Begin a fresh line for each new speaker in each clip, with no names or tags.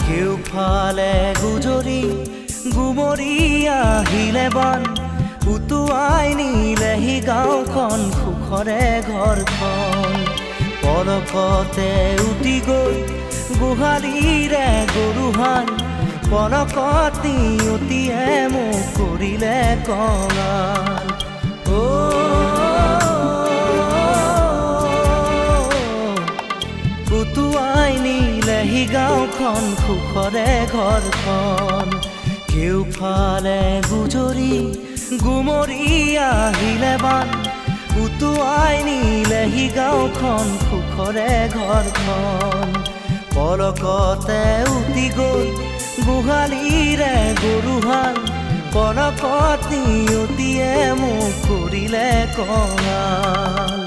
কেউফালে গুজৰি গুমৰি আহিলে বান উটুৱাই নিলেহি গাঁওখন সুখৰে ঘৰখন পলকতে উটি গৈ গোহালিৰে গৰুহাল পলকত নিয়তিয়ে মোক কৰিলে কঙাল উটুৱাই নিলেহি গাঁওখন সুখৰে ঘৰখন কেউফালে গুজৰি গুমৰি আহিলে বান উটুৱাই নিলেহি গাঁওখন সুখৰে ঘৰখন পলকতে উটি গৈ গোহালিৰে গৰুহাল পলকত নিয়তিয়ে মোক কৰিলে কঙাল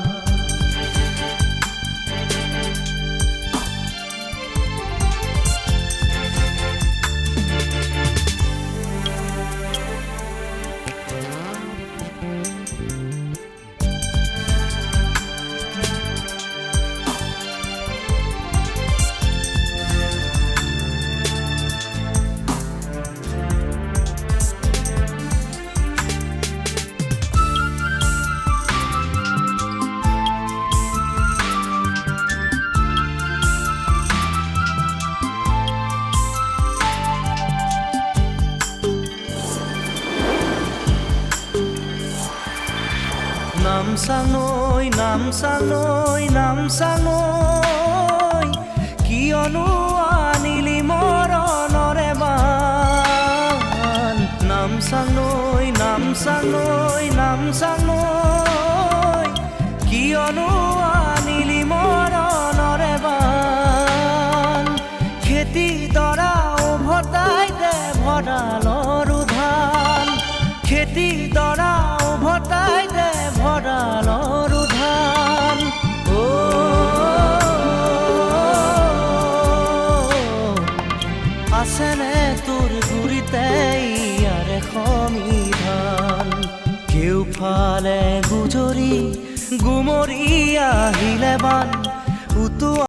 নামচাঙৈ কিয়নো আনিলি মৰণৰে বান নামচাঙৈ কিয়নো আনিলি মৰণৰে বান খেতি দৰা উভতাই দে ভঁৰালৰ ধান খেতি দৰা উভতাই দে ভঁৰালৰ ধান আছেনে তোৰ গুৰিতে ইয়াৰে সমিধান কেউফালে গুজৰি গুমৰি আহিলে